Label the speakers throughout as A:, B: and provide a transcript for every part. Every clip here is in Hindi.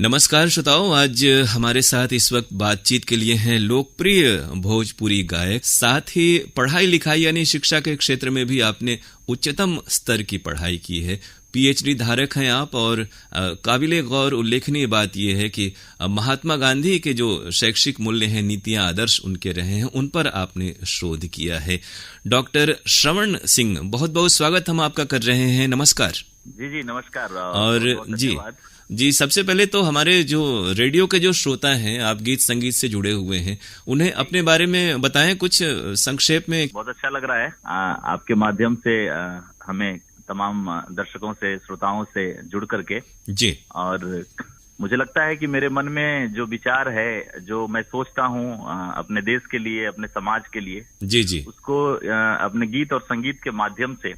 A: नमस्कार श्रोताओं, आज हमारे साथ इस वक्त बातचीत के लिए हैं लोकप्रिय भोजपुरी गायक, साथ ही पढ़ाई लिखाई यानी शिक्षा के क्षेत्र में भी आपने उच्चतम स्तर की पढ़ाई की है। पीएचडी धारक हैं आप और काबिले गौर उल्लेखनीय बात यह है कि महात्मा गांधी के जो शैक्षिक मूल्य हैं, नीतियां, आदर्श उनके रहे हैं, उन पर आपने शोध किया है। डॉक्टर श्रवण सिंह, बहुत बहुत स्वागत हम आपका कर रहे हैं। नमस्कार।
B: जी नमस्कार।
A: और जी सबसे पहले तो हमारे जो रेडियो के जो श्रोता हैं, आप गीत संगीत से जुड़े हुए हैं, उन्हें अपने बारे में बताएं कुछ संक्षेप में।
B: बहुत अच्छा लग रहा है आपके माध्यम से हमें तमाम दर्शकों से, श्रोताओं से जुड़ करके। जी। और मुझे लगता है कि मेरे मन में जो विचार है, जो मैं सोचता हूँ अपने देश के लिए, अपने समाज के लिए, जी उसको अपने गीत और संगीत के माध्यम से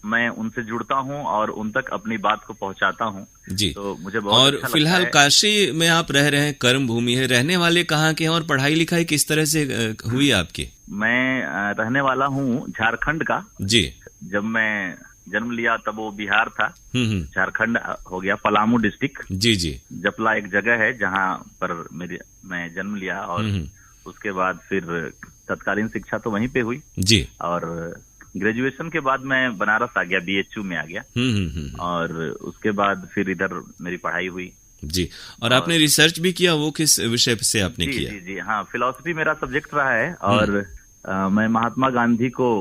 B: मैं उनसे जुड़ता हूँ और उन तक अपनी बात को पहुँचाता हूँ। जी। तो मुझे बहुत
A: और
B: अच्छा
A: फिलहाल काशी में आप रह रहे हैं, कर्म भूमि है, रहने वाले कहाँ के हैं और पढ़ाई लिखाई किस तरह से हुई आपकी?
B: मैं रहने वाला हूँ झारखंड का। जी। जब मैं जन्म लिया तब वो बिहार था, झारखंड हो गया, पलामू डिस्ट्रिक्ट। जी। जपला एक जगह है जहाँ पर मैं जन्म लिया और उसके बाद फिर तत्कालीन शिक्षा तो वहीं पे हुई। जी। और ग्रेजुएशन के बाद मैं बनारस आ गया, बीएचयू में आ गया। और उसके बाद फिर इधर मेरी पढ़ाई हुई।
A: जी। और आपने रिसर्च भी किया, वो किस विषय से आपने किया?
B: जी हाँ, फिलॉसफी मेरा सब्जेक्ट रहा है और मैं महात्मा गांधी को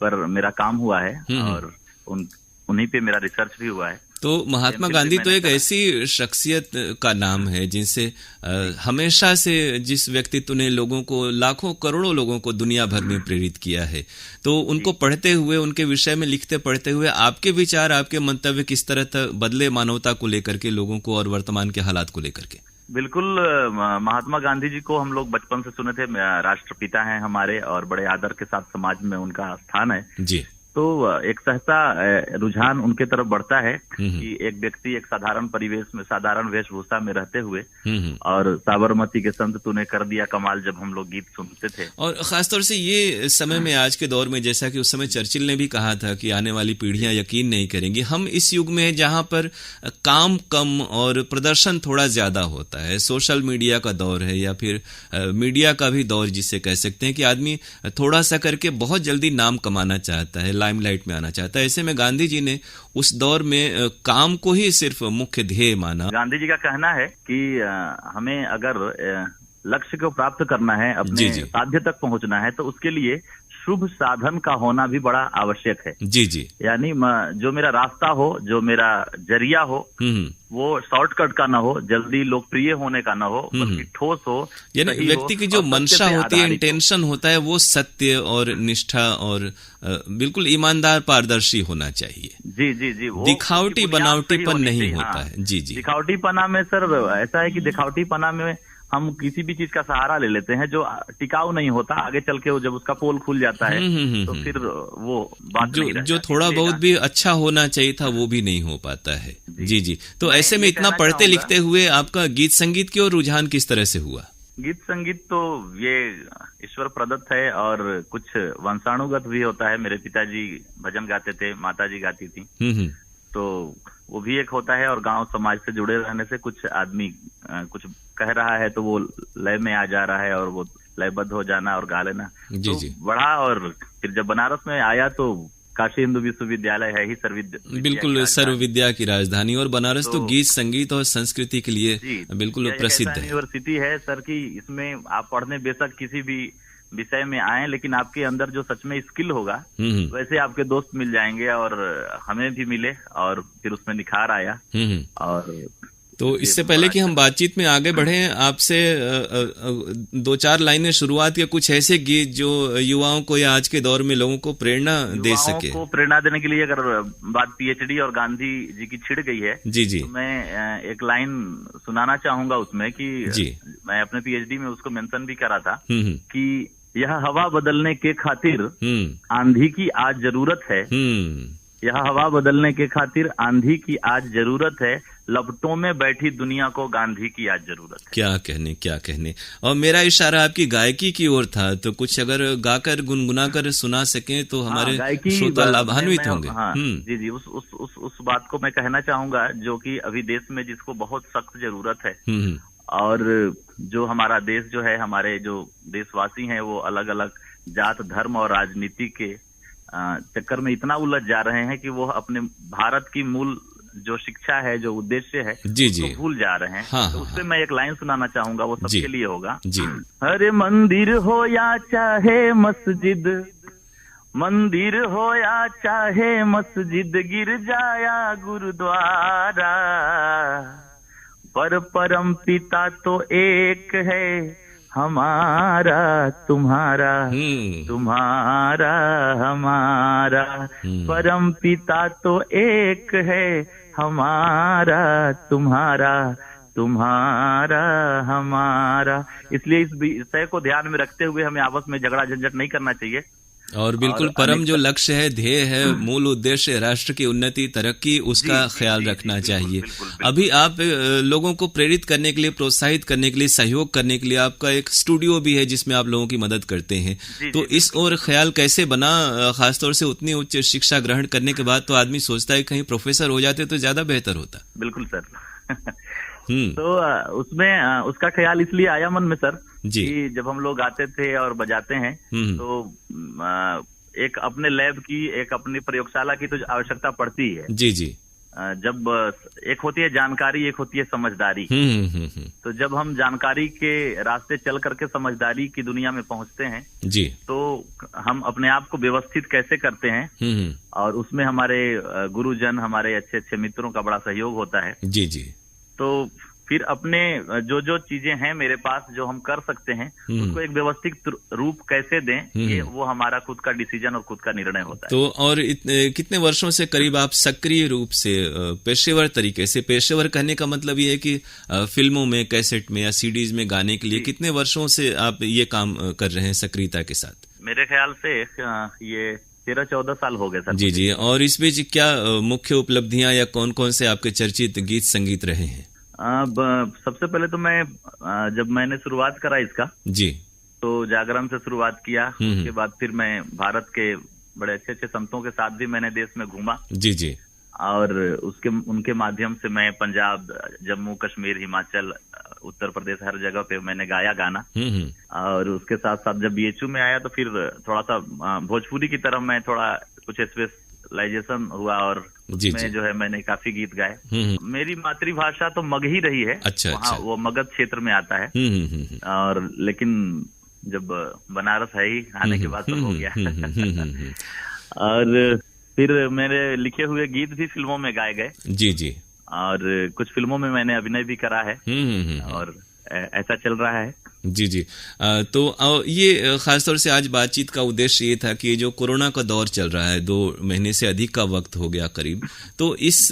B: पर मेरा काम हुआ है और उन्हीं पे मेरा रिसर्च भी हुआ है।
A: तो महात्मा गांधी तो एक ऐसी शख्सियत का नाम है जिनसे हमेशा से जिस व्यक्तित्व ने लोगों को, लाखों करोड़ों लोगों को दुनिया भर में प्रेरित किया है, तो उनको पढ़ते हुए, उनके विषय में लिखते पढ़ते हुए आपके विचार, आपके मंतव्य किस तरह बदले मानवता को लेकर के, लोगों को और वर्तमान के हालात को लेकर के?
B: बिल्कुल, महात्मा गांधी जी को हम लोग बचपन से सुने थे, राष्ट्रपिता हैं हमारे और बड़े आदर के साथ समाज में उनका स्थान है। जी। तो एक सहसा रुझान उनके तरफ बढ़ता है कि एक व्यक्ति एक साधारण परिवेश में, साधारण वेशभूषा में रहते हुए और साबरमती के संत तूने कर दिया कमाल, जब हम लोग गीत सुनते थे।
A: और खासतौर से ये समय में, आज के दौर में, जैसा कि उस समय चर्चिल ने भी कहा था कि आने वाली पीढ़ियां यकीन नहीं करेंगी, हम इस युग में जहां पर काम कम और प्रदर्शन थोड़ा ज्यादा होता है, सोशल मीडिया का दौर है या फिर मीडिया का भी दौर जिसे कह सकते हैं कि आदमी थोड़ा सा करके बहुत जल्दी नाम कमाना चाहता है, लाइमलाइट में आना चाहता है। ऐसे में गांधी जी ने उस दौर में काम को ही सिर्फ मुख्य ध्येय माना।
B: गांधी जी का कहना है कि हमें अगर लक्ष्य को प्राप्त करना है, अपने साध्य तक पहुंचना है, तो उसके लिए शुभ साधन का होना भी बड़ा आवश्यक है। जी। यानी जो मेरा रास्ता हो, जो मेरा जरिया हो, वो शॉर्टकट का ना हो, जल्दी लोकप्रिय होने का ना हो, बल्कि ठोस हो।
A: यानी व्यक्ति की जो मंशा होती है, इंटेंशन होता है, वो सत्य और निष्ठा और बिल्कुल ईमानदार, पारदर्शी होना चाहिए।
B: जी।
A: दिखावटी बनावटीपन नहीं होता है। जी।
B: दिखावटीपना में सर ऐसा है कि दिखावटीपना में हम किसी भी चीज का सहारा ले लेते हैं जो टिकाऊ नहीं होता। आगे चल के वो जब उसका पोल खुल जाता है तो फिर वो बात
A: जो थोड़ा बहुत भी अच्छा होना चाहिए था वो भी नहीं हो पाता है। जी। तो ऐसे में इतना पढ़ते लिखते हुए आपका गीत संगीत की ओर रुझान किस तरह से हुआ?
B: गीत संगीत तो ये ईश्वर प्रदत्त है और कुछ वंशानुगत भी होता है। मेरे पिताजी भजन गाते थे, माताजी गाती थी, तो वो भी एक होता है। और गांव समाज से जुड़े रहने से कुछ आदमी कुछ कह रहा है तो वो लय में आ जा रहा है और वो लयबद्ध हो जाना और गा लेना। तो बढ़ा और फिर जब बनारस में आया तो काशी हिंदू विश्वविद्यालय है ही
A: बिल्कुल सर्व विद्या की राजधानी, और बनारस तो गीत संगीत और संस्कृति के लिए बिल्कुल प्रसिद्ध है।
B: यूनिवर्सिटी है सर की, इसमें आप पढ़ने बेशक किसी भी विषय में आए, लेकिन आपके अंदर जो सच में स्किल होगा वैसे आपके दोस्त मिल जाएंगे और हमें भी मिले और फिर उसमें निखार आया। और
A: तो इससे पहले कि हम बातचीत में आगे बढ़ें, आपसे दो चार लाइनें शुरुआत या कुछ ऐसे गीत जो युवाओं को या आज के दौर में लोगों को प्रेरणा दे सके।
B: को प्रेरणा देने के लिए अगर बात पीएचडी और गांधी जी की छिड़ गई है, जी तो मैं एक लाइन सुनाना चाहूंगा उसमें कि मैं अपने पीएचडी में उसको मेंशन भी करा था कि यह हवा बदलने के खातिर आंधी की आज जरूरत है, यह हवा बदलने के खातिर आंधी की आज जरूरत है, लपटों में बैठी दुनिया को गांधी की आज जरूरत है।
A: क्या कहने। और मेरा इशारा आपकी गायकी की ओर था, तो कुछ अगर गाकर गुनगुना कर सुना सकें तो हमारे श्रोता लाभान्वित होंगे।
B: जी, उस बात को मैं कहना चाहूंगा जो कि अभी देश में जिसको बहुत सख्त जरूरत है। और जो हमारा देश जो है, हमारे जो देशवासी हैं वो अलग अलग जात धर्म और राजनीति के चक्कर में इतना उलझ जा रहे हैं कि वो अपने भारत की मूल जो शिक्षा है, जो उद्देश्य है, उसको भूल जा रहे हैं। तो उससे मैं एक लाइन सुनाना चाहूंगा, वो सबके लिए होगा। हरे मंदिर हो या चाहे मस्जिद, मंदिर हो या चाहे मस्जिद, गिरजा या गुरुद्वारा, पर परम पिता तो एक है, हमारा तुम्हारा, तुम्हारा हमारा, परम पिता तो एक है, हमारा तुम्हारा, तुम्हारा हमारा। इसलिए इस विषय को ध्यान में रखते हुए हमें आपस में झगड़ा झंझट नहीं करना चाहिए।
A: और बिल्कुल परम जो लक्ष्य है, ध्येय है, मूल उद्देश्य राष्ट्र की उन्नति तरक्की, उसका ख्याल रखना चाहिए। अभी आप लोगों को प्रेरित करने के लिए, प्रोत्साहित करने के लिए, सहयोग करने के लिए आपका एक स्टूडियो भी है जिसमें आप लोगों की मदद करते हैं। तो इस ओर ख्याल कैसे बना? खासतौर से उतनी उच्च शिक्षा ग्रहण करने के बाद तो आदमी सोचता है कहीं प्रोफेसर हो जाते तो ज्यादा बेहतर होता।
B: बिल्कुल सर। तो उसमें उसका ख्याल इसलिए आया मन में सर कि जब हम लोग आते थे और बजाते हैं तो एक अपने लैब की, एक अपनी प्रयोगशाला की तो आवश्यकता पड़ती है।
A: जी।
B: जब एक होती है जानकारी, एक होती है समझदारी। तो जब हम जानकारी के रास्ते चल करके समझदारी की दुनिया में पहुंचते हैं जी, तो हम अपने आप को व्यवस्थित कैसे करते हैं, और उसमें हमारे गुरुजन, हमारे अच्छे अच्छे मित्रों का बड़ा सहयोग होता है। जी। तो फिर अपने जो चीजें हैं मेरे पास जो हम कर सकते हैं उसको एक व्यवस्थित रूप कैसे दें, ये वो हमारा खुद का डिसीजन और खुद का निर्णय होता है।
A: तो और कितने वर्षों से करीब आप सक्रिय रूप से पेशेवर तरीके से, पेशेवर कहने का मतलब ये है कि फिल्मों में, कैसेट में या सीडीज में गाने के लिए कितने वर्षों से आप ये काम कर रहे हैं सक्रियता के साथ?
B: मेरे ख्याल से ये 13-14 साल हो गए सर।
A: जी। और इस बीच क्या मुख्य उपलब्धियां या कौन कौन से आपके चर्चित गीत संगीत रहे हैं?
B: सबसे पहले तो मैं जब मैंने शुरुआत करा इसका जी, तो जागरण से शुरुआत किया। उसके बाद फिर मैं भारत के बड़े अच्छे अच्छे संतों के साथ भी मैंने देश में घूमा। जी। और उनके माध्यम से मैं पंजाब, जम्मू कश्मीर, हिमाचल, उत्तर प्रदेश, हर जगह पे मैंने गाया गाना। और उसके साथ साथ जब BHU में आया तो फिर थोड़ा सा भोजपुरी की तरफ मैं थोड़ा कुछ स्पेशलाइजेशन हुआ और उसमें जो है मैंने काफी गीत गाए। मेरी मातृभाषा तो मगही रही है। अच्छा। वो मगध क्षेत्र में आता है। और लेकिन जब बनारस है ही आने के बाद तो हो गया। और फिर मेरे लिखे हुए गीत भी फिल्मों में गाए गए। जी। और कुछ फिल्मों में मैंने अभिनय भी करा है। और ऐसा चल रहा है।
A: जी। तो ये खासतौर से आज बातचीत का उद्देश्य ये था कि जो कोरोना का दौर चल रहा है, 2 महीने से अधिक का वक्त हो गया करीब, तो इस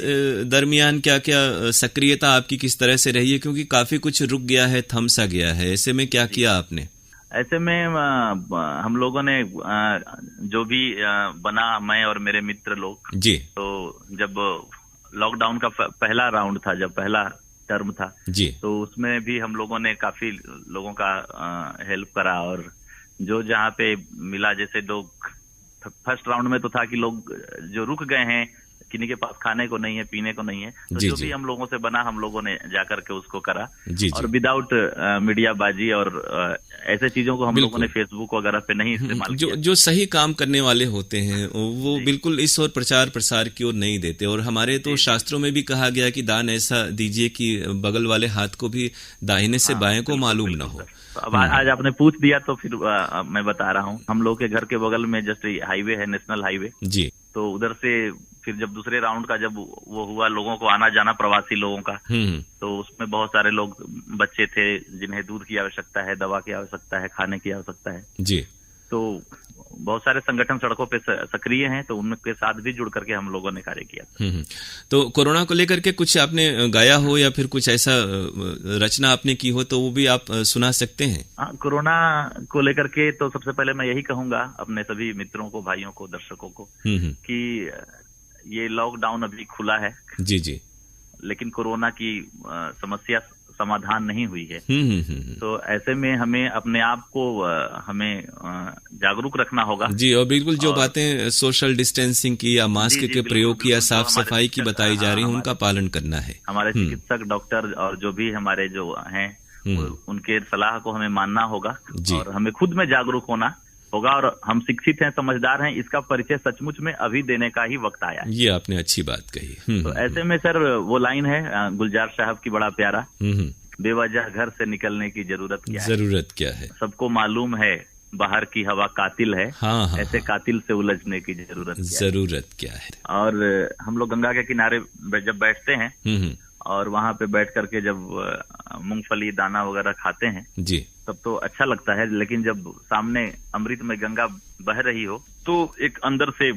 A: दरमियान क्या क्या सक्रियता आपकी किस तरह से रही है? क्योंकि काफी कुछ रुक गया है, थम सा गया है, ऐसे में क्या किया आपने?
B: ऐसे में हम लोगों ने जो भी बना, मैं और मेरे मित्र लोग जी, तो जब लॉकडाउन का पहला राउंड था, जब पहला टर्म था जी, तो उसमें भी हम लोगों ने काफी लोगों का हेल्प करा। और जो जहाँ पे मिला, जैसे लोग फर्स्ट राउंड में तो था कि लोग जो रुक गए हैं, किन्हीं के पास खाने को नहीं है, पीने को नहीं है, तो जो भी हम लोगों से बना हम लोगों ने जाकर के उसको करा। और विदाउट मीडिया बाजी और ऐसे चीजों को हम लोगों ने फेसबुक वगैरह पे नहीं इस्तेमाल किया।
A: जो सही काम करने वाले होते हैं वो बिल्कुल इस ओर प्रचार प्रसार की ओर नहीं देते। और हमारे तो शास्त्रों में भी कहा गया कि दान ऐसा दीजिए कि बगल वाले हाथ को भी दाहिने से बाएं को मालूम न हो।
B: अब आज आपने पूछ दिया तो फिर मैं बता रहा हूँ। हम लोग के घर के बगल में जस्ट हाईवे है, नेशनल हाईवे जी, तो उधर से फिर जब दूसरे राउंड का जब वो हुआ, लोगों को आना जाना, प्रवासी लोगों का, तो उसमें बहुत सारे लोग बच्चे थे जिन्हें दूध की आवश्यकता है, दवा की आवश्यकता है, खाने की आवश्यकता है जी। तो बहुत सारे संगठन सड़कों पे सक्रिय हैं, तो उनके साथ भी जुड़ करके हम लोगों ने कार्य किया।
A: तो कोरोना को लेकर के कुछ आपने गाया हो या फिर कुछ ऐसा रचना आपने की हो तो वो भी आप सुना सकते हैं?
B: कोरोना को लेकर के तो सबसे पहले मैं यही कहूंगा अपने सभी मित्रों को, भाइयों को, दर्शकों को कि ये लॉकडाउन अभी खुला है।
A: जी जी।
B: लेकिन कोरोना की समस्या समाधान नहीं हुई है। तो ऐसे में हमें अपने आप को हमें जागरूक रखना होगा।
A: जी, और बिल्कुल जो बातें सोशल डिस्टेंसिंग की या मास्क के प्रयोग की या साफ सफाई की बताई जा रही है, उनका पालन करना है।
B: हमारे चिकित्सक, डॉक्टर और जो भी हमारे जो हैं उनके सलाह को हमें मानना होगा और हमें खुद में जागरूक होना होगा। और हम शिक्षित हैं, समझदार हैं, इसका परिचय सचमुच में अभी देने का ही वक्त आया।
A: ये आपने अच्छी बात कही।
B: तो ऐसे में सर वो लाइन है गुलजार साहब की, बड़ा प्यारा, बेवजह घर से निकलने की जरूरत क्या है। सबको मालूम है बाहर की हवा कातिल है।
A: हाँ,
B: ऐसे कातिल से उलझने की जरूरत
A: क्या है।
B: और हम लोग गंगा के किनारे जब बैठते हैं और वहां पे बैठ करके जब मूंगफली दाना वगैरह खाते हैं
A: जी,
B: तब तो अच्छा लगता है। लेकिन जब सामने अमृत में गंगा बह रही हो तो एक अंदर से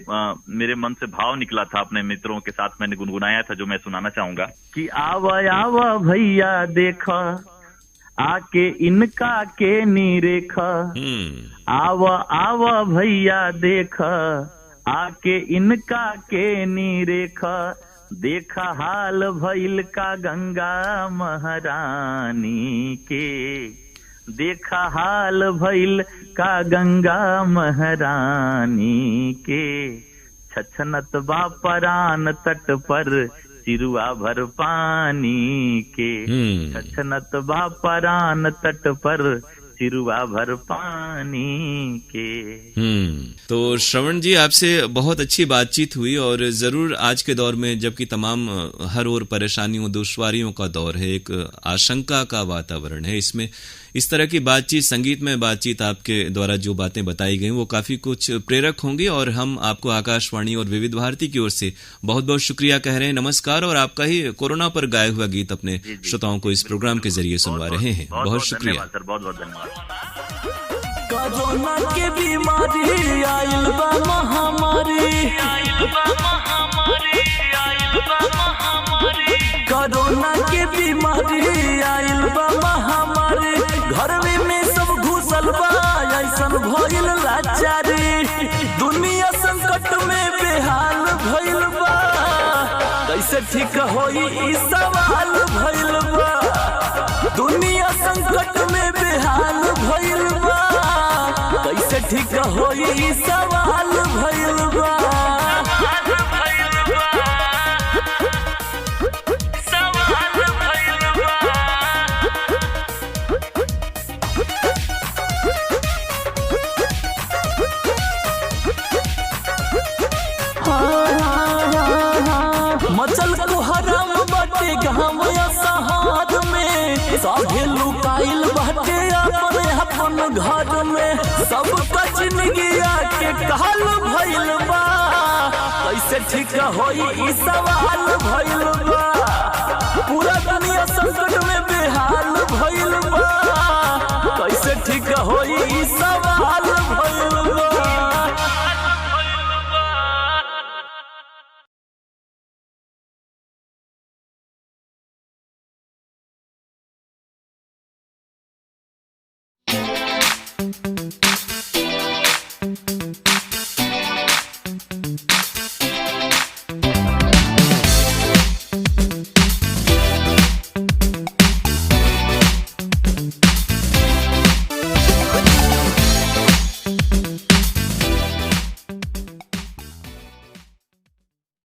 B: मेरे मन से भाव निकला था, अपने मित्रों के साथ मैंने गुनगुनाया था, जो मैं सुनाना चाहूंगा कि आवा आवा भैया देखा आके इनका के नीरेखा, आवा आवा भैया देखा आके इनका के नीरेखा, देखा हाल भइल का गंगा महारानी के, देखा हाल भइल का गंगा महारानी के, छछनत बा परान तट पर चिरुआ भर पानी के, छछनत बा परान तट पर चिरुआ भर पानी के।
A: तो श्रवण जी, आपसे बहुत अच्छी बातचीत हुई और जरूर आज के दौर में जबकि तमाम हर ओर परेशानियों दुश्वारियों का दौर है, एक आशंका का वातावरण है, इसमें इस तरह की बातचीत, संगीत में बातचीत आपके द्वारा जो बातें बताई गई वो काफी कुछ प्रेरक होंगी। और हम आपको आकाशवाणी और विविध भारती की ओर से बहुत बहुत शुक्रिया कह रहे हैं, नमस्कार। और आपका ही कोरोना पर गाया हुआ गीत अपने श्रोताओं को इस प्रोग्राम के जरिए सुनवा रहे हैं। बहुत शुक्रिया
B: सर, बहुत बहुत धन्यवाद।
C: कोरोना के बीमारी आइल बा महामारी, कोरोना के बीमारी आइल बा महामारी, घर में सब घुसल बा ऐसन भइल लाचारी, दुनिया संकट में बेहाल भइल बा, कैसे ठीक होई ई सवाल भइल बा, दुनिया संकट में बेहाल भइल बा, कैसे ठीक होई ई सवाल भइल बा। मचल को हराम बाटे गाँव या शहर में, सभे लुकाइल बाटे अपन अपन घर में, सबका जिंदगी के काल भइल बा, कैसे ठीक होई ई सवाल भइल बा, पूरा दुनिया संकट में बेहाल भइल बा, कैसे ठीक होई ई सवाल भइल बा।